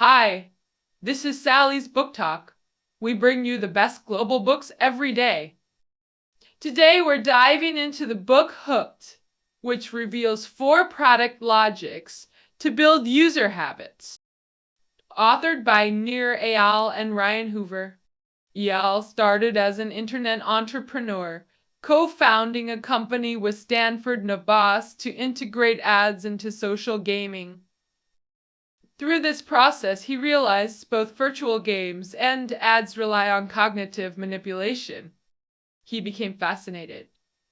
Hi, this is Sally's Book Talk. We bring you the best global books every day. Today we're diving into the book Hooked, which reveals 4 product logics to build user habits. Authored by Nir Eyal and Ryan Hoover. Eyal started as an internet entrepreneur, co-founding a company with Stanford Nabas to integrate ads into social gaming. Through this process, he realized both virtual games and ads rely on cognitive manipulation. He became fascinated.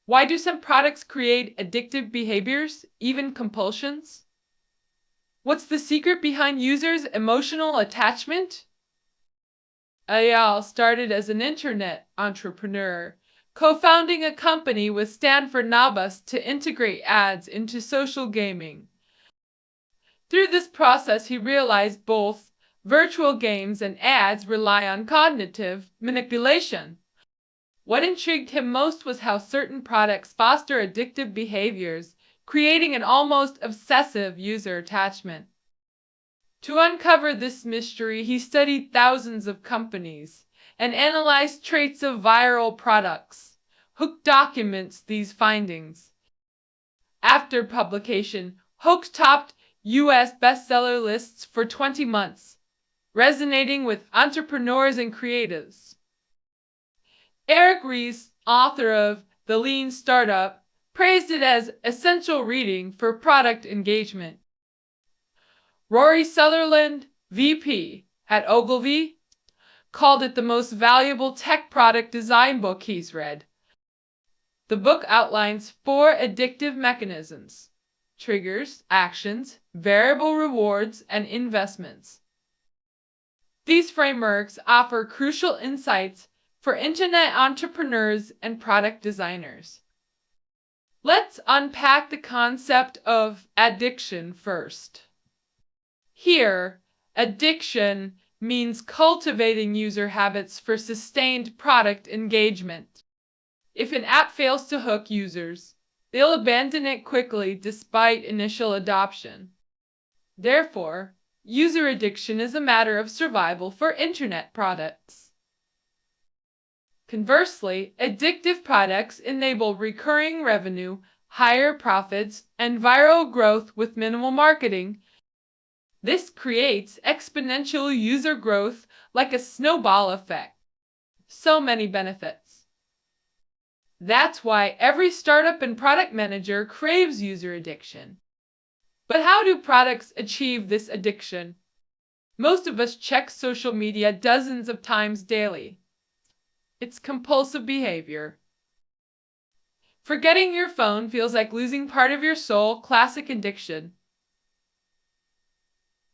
Why do some products create addictive behaviors, even compulsions? What's the secret behind users' emotional attachment? Eyal started as an internet entrepreneur, co-founding a company with Stanford Nabas to integrate ads into social gaming. Through this process, he realized both virtual games and ads rely on cognitive manipulation. What intrigued him most was how certain products foster addictive behaviors, creating an almost obsessive user attachment. To uncover this mystery, he studied thousands of companies and analyzed traits of viral products. Hooked documents these findings. After publication, Hooked topped U.S. bestseller lists for 20 months, resonating with entrepreneurs and creatives. Eric Ries, author of The Lean Startup, praised it as essential reading for product engagement. Rory Sutherland, VP at Ogilvy, called it the most valuable tech product design book he's read. The book outlines 4 addictive mechanisms: triggers, actions, variable rewards, and investments. These frameworks offer crucial insights for internet entrepreneurs and product designers. Let's unpack the concept of addiction first. Here, addiction means cultivating user habits for sustained product engagement. If an app fails to hook users, they'll abandon it quickly despite initial adoption. Therefore, user addiction is a matter of survival for internet products. Conversely, addictive products enable recurring revenue, higher profits, and viral growth with minimal marketing. This creates exponential user growth like a snowball effect. So many benefits. That's why every startup and product manager craves user addiction. But how do products achieve this addiction? Most of us check social media dozens of times daily. It's compulsive behavior. Forgetting your phone feels like losing part of your soul, classic addiction.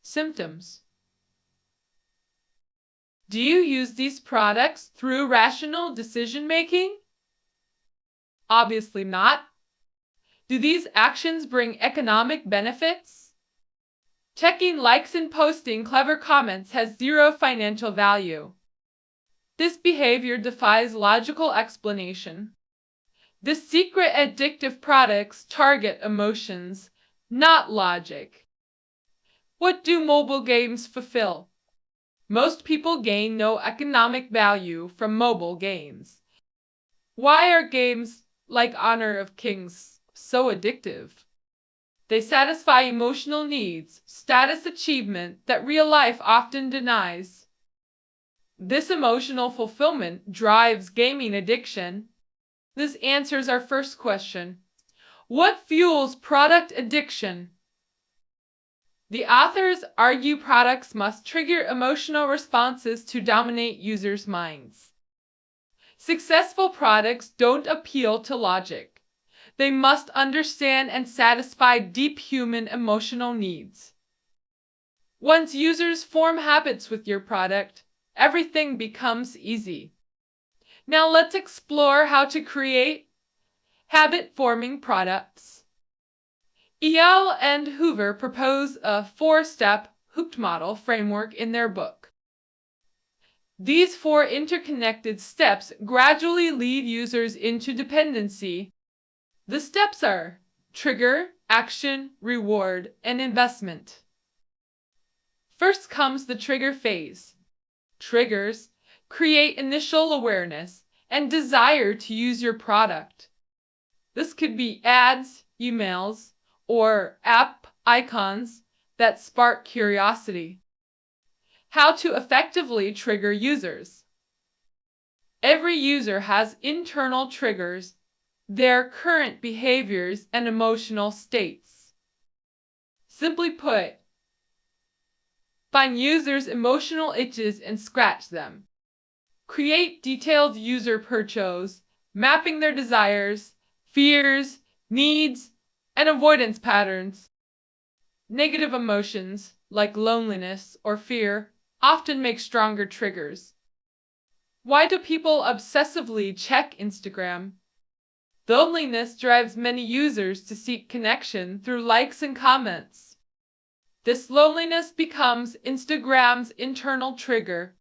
Symptoms. Do you use these products through rational decision-making? Obviously not. Do these actions bring economic benefits? Checking likes and posting clever comments has zero financial value. This behavior defies logical explanation. The secret addictive products target emotions, not logic. What do mobile games fulfill? Most people gain no economic value from mobile games. Why are games like Honor of Kings so addictive? They satisfy emotional needs, status achievement that real life often denies. This emotional fulfillment drives gaming addiction. This answers our first question. What fuels product addiction? The authors argue products must trigger emotional responses to dominate users' minds. Successful products don't appeal to logic. They must understand and satisfy deep human emotional needs. Once users form habits with your product, everything becomes easy. Now let's explore how to create habit-forming products. Eyal and Hoover propose a 4-step hooked model framework in their book. These 4 interconnected steps gradually lead users into dependency. The steps are trigger, action, reward, and investment. First comes the trigger phase. Triggers create initial awareness and desire to use your product. This could be ads, emails, or app icons that spark curiosity. How to effectively trigger users. Every user has internal triggers, their current behaviors and emotional states. Simply put, find users' emotional itches and scratch them. Create detailed user personas, mapping their desires, fears, needs, and avoidance patterns. Negative emotions, like loneliness or fear, often make stronger triggers. Why do people obsessively check Instagram? Loneliness drives many users to seek connection through likes and comments. This loneliness becomes Instagram's internal trigger.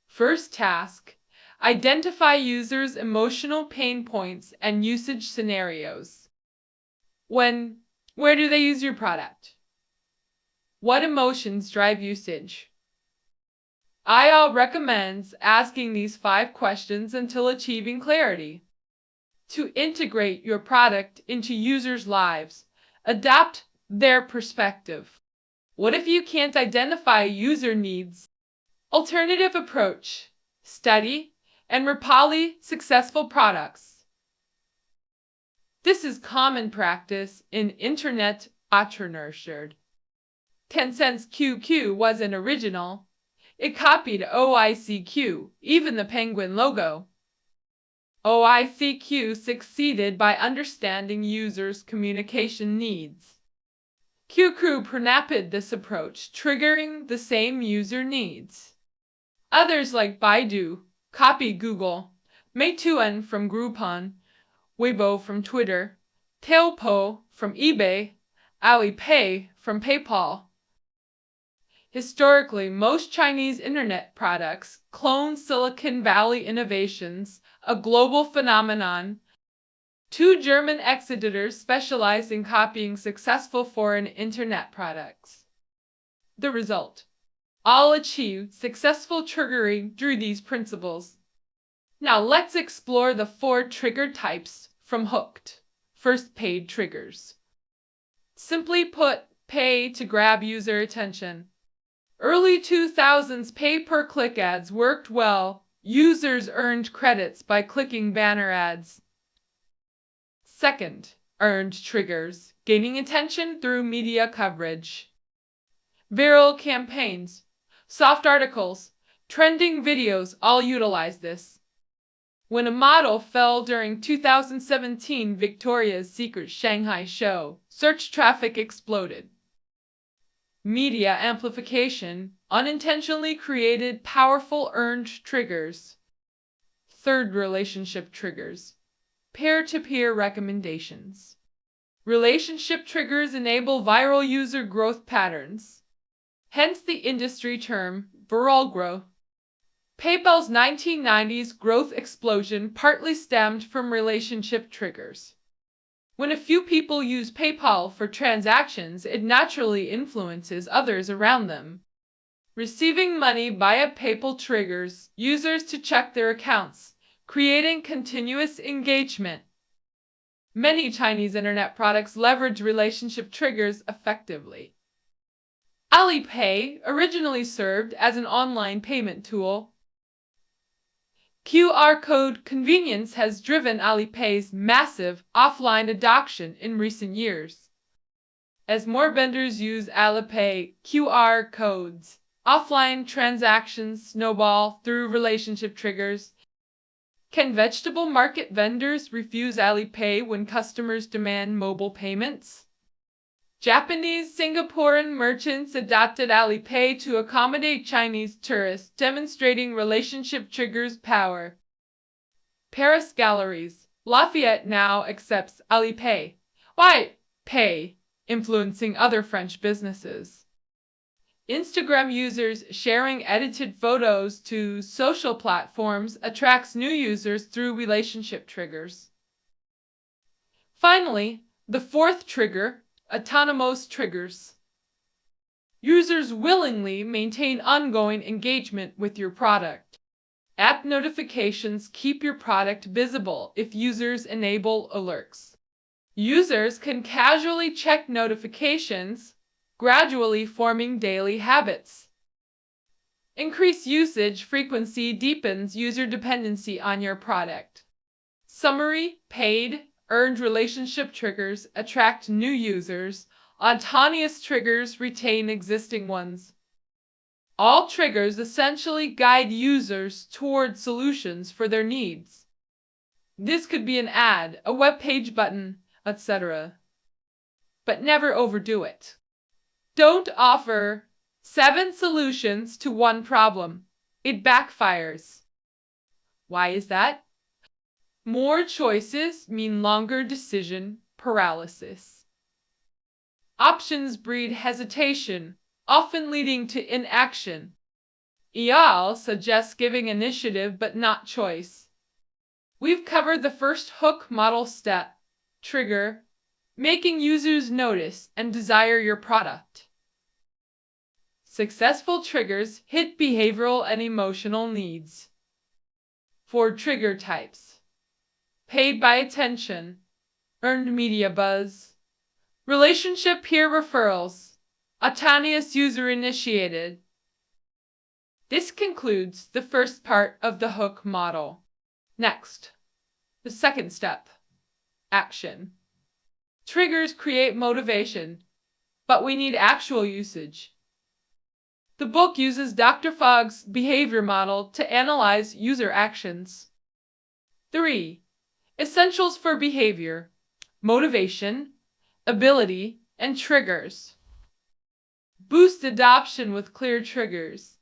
First task: identify users' emotional pain points and usage scenarios. When, where do they use your product? What emotions drive usage? Eyal recommends asking these 5 questions until achieving clarity. To integrate your product into users' lives, adapt their perspective. What if you can't identify user needs? Alternative approach: study and replicate successful products. This is common practice in internet entrepreneurship. Tencent's QQ wasn't original. It copied OICQ, even the penguin logo. OICQ succeeded by understanding users' communication needs. QQ pioneered this approach, triggering the same user needs. Others like Baidu copied Google, Meituan from Groupon, Weibo from Twitter, Taobao from eBay, Alipay from PayPal. Historically, most Chinese internet products clone Silicon Valley innovations, a global phenomenon. 2 German ex-editors specialized in copying successful foreign internet products. The result: all achieved successful triggering through these principles. Now let's explore the 4 trigger types from Hooked. First, paid triggers. Simply put, pay to grab user attention. Early 2000s pay-per-click ads worked well. Users earned credits by clicking banner ads. Second, earned triggers, gaining attention through media coverage. Viral campaigns, soft articles, trending videos all utilize this. When a model fell during 2017 Victoria's Secret Shanghai show, search traffic exploded. Media amplification, unintentionally created powerful earned triggers. Third, relationship triggers. Peer-to-peer recommendations. Relationship triggers enable viral user growth patterns. Hence the industry term, viral growth. PayPal's 1990s growth explosion partly stemmed from relationship triggers. When a few people use PayPal for transactions, it naturally influences others around them. Receiving money via PayPal triggers users to check their accounts, creating continuous engagement. Many Chinese internet products leverage relationship triggers effectively. Alipay originally served as an online payment tool. QR code convenience has driven Alipay's massive offline adoption in recent years. As more vendors use Alipay QR codes, offline transactions snowball through relationship triggers. Can vegetable market vendors refuse Alipay when customers demand mobile payments? Japanese Singaporean merchants adopted Alipay to accommodate Chinese tourists, demonstrating relationship triggers' power. Paris galleries. Lafayette now accepts Alipay. Why pay? Influencing other French businesses. Instagram users sharing edited photos to social platforms attracts new users through relationship triggers. Finally, the 4th trigger, autonomous triggers. Users willingly maintain ongoing engagement with your product. App notifications keep your product visible if users enable alerts. Users can casually check notifications, gradually forming daily habits. Increased usage frequency deepens user dependency on your product. Summary: paid, earned relationship triggers attract new users. Autonomous triggers retain existing ones. All triggers essentially guide users toward solutions for their needs. This could be an ad, a web page button, etc. But never overdo it. Don't offer 7 solutions to one problem. It backfires. Why is that? More choices mean longer decision paralysis. Options breed hesitation, often leading to inaction. Eyal suggests giving initiative but not choice. We've covered the first hook model step, trigger, making users notice and desire your product. Successful triggers hit behavioral and emotional needs. 4 trigger types: paid by attention, earned media buzz, relationship peer referrals, autonomous user initiated. This concludes the first part of the hook model. Next, the second step, action. Triggers create motivation, but we need actual usage. The book uses Dr. Fogg's behavior model to analyze user actions. 3. Essentials for behavior: motivation, ability, and triggers. Boost adoption with clear triggers,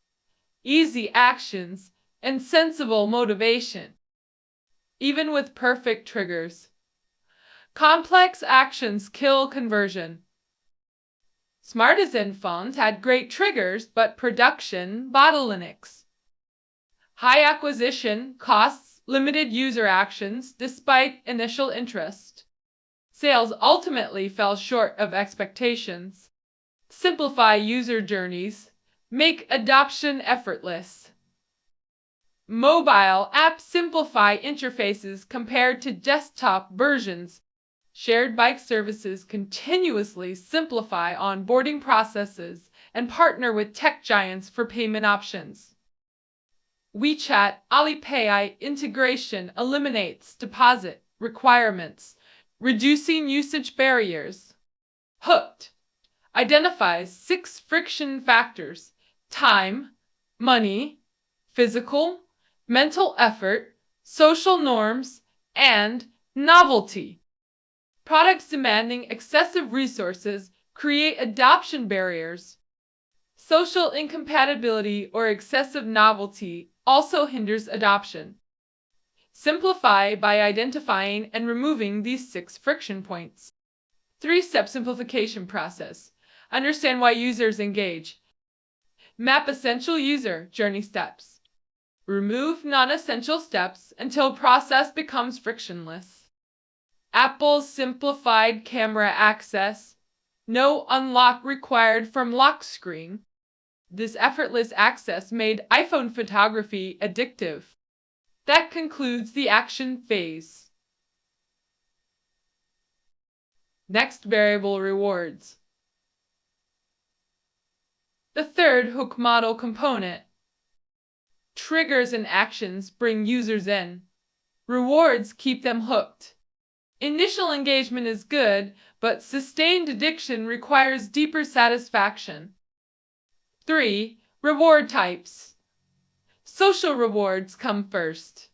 easy actions, and sensible motivation. Even with perfect triggers, complex actions kill conversion. Smartisan phones had great triggers, but production bottlenecks. High acquisition costs, limited user actions despite initial interest. Sales ultimately fell short of expectations. Simplify user journeys. Make adoption effortless. Mobile apps simplify interfaces compared to desktop versions. Shared bike services continuously simplify onboarding processes and partner with tech giants for payment options. WeChat Alipay integration eliminates deposit requirements, reducing usage barriers. Hooked identifies 6 friction factors: time, money, physical, mental effort, social norms, and novelty. Products demanding excessive resources create adoption barriers. Social incompatibility or excessive novelty also hinders adoption. Simplify by identifying and removing these 6 friction points. 3-step simplification process. Understand why users engage. Map essential user journey steps. Remove non-essential steps until process becomes frictionless. Apple's simplified camera access. No unlock required from lock screen. This effortless access made iPhone photography addictive. That concludes the action phase. Next, variable rewards. The third hook model component. Triggers and actions bring users in. Rewards keep them hooked. Initial engagement is good, but sustained addiction requires deeper satisfaction. 3. Reward types. Social rewards come first.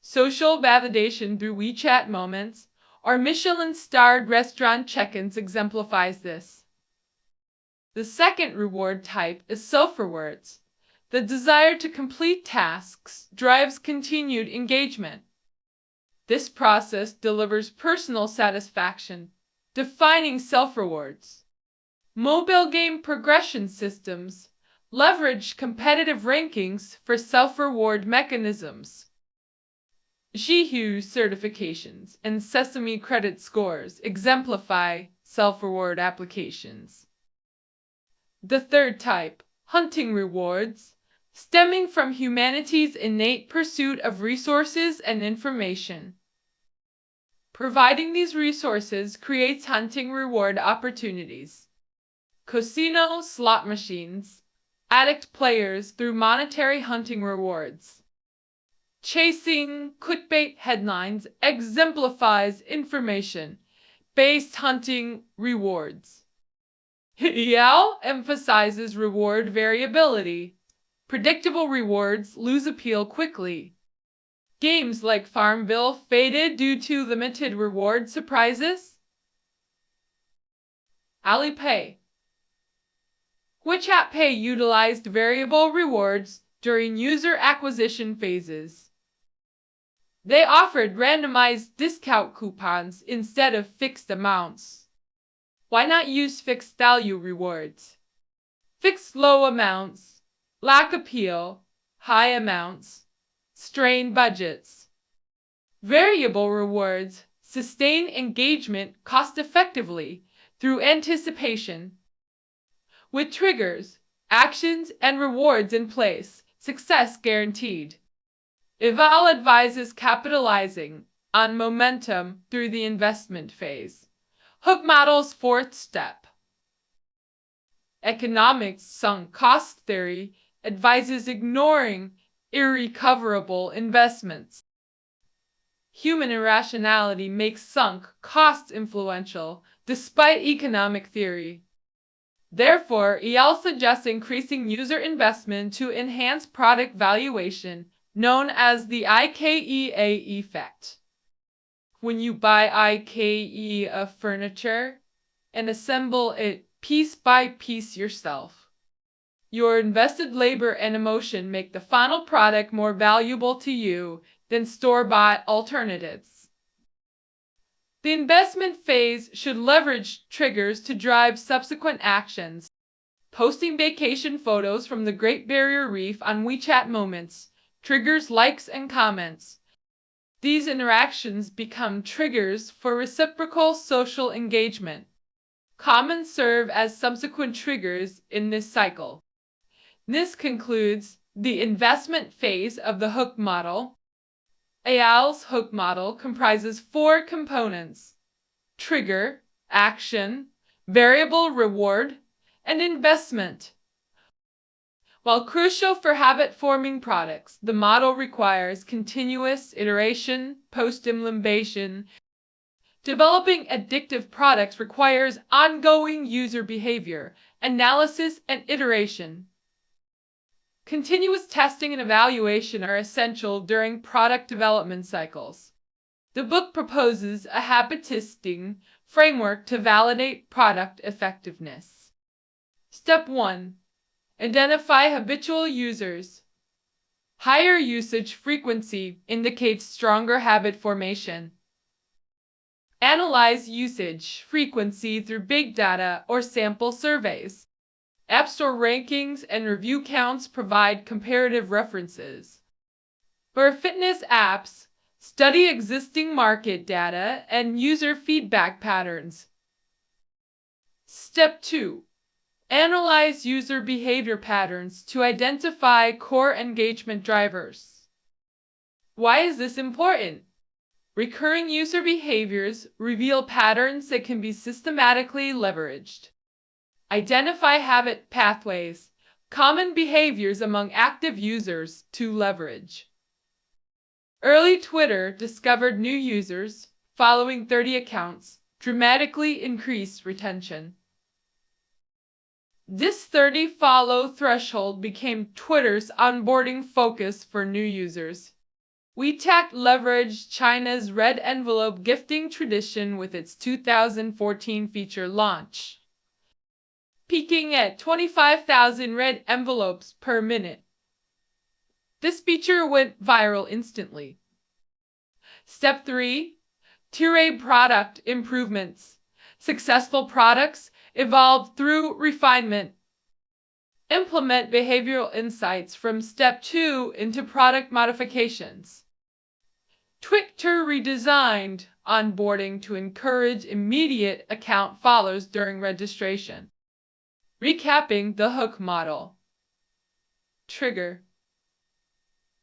Social validation through WeChat moments or Michelin-starred restaurant check-ins exemplifies this. The second reward type is self-rewards. The desire to complete tasks drives continued engagement. This process delivers personal satisfaction, defining self-rewards. Mobile game progression systems leverage competitive rankings for self-reward mechanisms. Jihu certifications and Sesame credit scores exemplify self-reward applications. The third type, hunting rewards, stemming from humanity's innate pursuit of resources and information. Providing these resources creates hunting reward opportunities. Casino slot machines addict players through monetary hunting rewards. Chasing clickbait headlines exemplifies information-based hunting rewards. Eyal emphasizes reward variability. Predictable rewards lose appeal quickly. Games like Farmville faded due to limited reward surprises. Alipay. WeChat Pay utilized variable rewards during user acquisition phases. They offered randomized discount coupons instead of fixed amounts. Why not use fixed value rewards? Fixed low amounts lack appeal, high amounts strain budgets. Variable rewards sustain engagement cost-effectively through anticipation. With triggers, actions, and rewards in place, success guaranteed. Eyal advises capitalizing on momentum through the investment phase. Hook model's fourth step. Economics sunk cost theory advises ignoring irrecoverable investments. Human irrationality makes sunk costs influential, despite economic theory. Therefore, Eyal suggests increasing user investment to enhance product valuation, known as the IKEA effect. When you buy IKEA furniture and assemble it piece by piece yourself, your invested labor and emotion make the final product more valuable to you than store-bought alternatives. The investment phase should leverage triggers to drive subsequent actions. Posting vacation photos from the Great Barrier Reef on WeChat Moments triggers likes and comments. These interactions become triggers for reciprocal social engagement. Comments serve as subsequent triggers in this cycle. This concludes the investment phase of the hook model. Eyal's hook model comprises 4 components: trigger, action, variable reward, and investment. While crucial for habit-forming products, the model requires continuous iteration, post-implementation. Developing addictive products requires ongoing user behavior, analysis, and iteration. Continuous testing and evaluation are essential during product development cycles. The book proposes a habit testing framework to validate product effectiveness. Step 1. Identify habitual users. Higher usage frequency indicates stronger habit formation. Analyze usage frequency through big data or sample surveys. App Store rankings and review counts provide comparative references. For fitness apps, study existing market data and user feedback patterns. Step 2. Analyze user behavior patterns to identify core engagement drivers. Why is this important? Recurring user behaviors reveal patterns that can be systematically leveraged. Identify habit pathways, common behaviors among active users to leverage. Early Twitter discovered new users, following 30 accounts, dramatically increased retention. This 30 follow threshold became Twitter's onboarding focus for new users. WeChat leveraged China's red envelope gifting tradition with its 2014 feature launch, peaking at 25,000 red envelopes per minute. This feature went viral instantly. Step 3. Iterate product improvements. Successful products evolve through refinement. Implement behavioral insights from Step 2 into product modifications. Twitter redesigned onboarding to encourage immediate account follows during registration. Recapping the hook model. Trigger.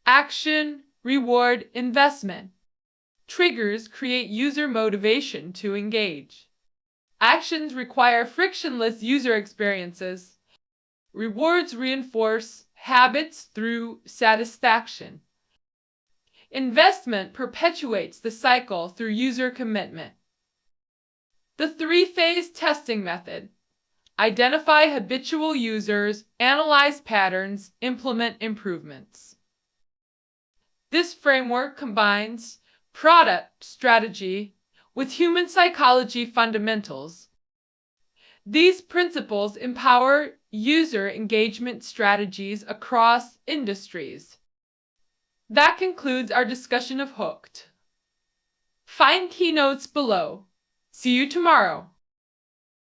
Action, reward, investment. Triggers create user motivation to engage. Actions require frictionless user experiences. Rewards reinforce habits through satisfaction. Investment perpetuates the cycle through user commitment. The three-phase testing method. Identify habitual users, analyze patterns, implement improvements. This framework combines product strategy with human psychology fundamentals. These principles empower user engagement strategies across industries. That concludes our discussion of Hooked. Find keynotes below. See you tomorrow.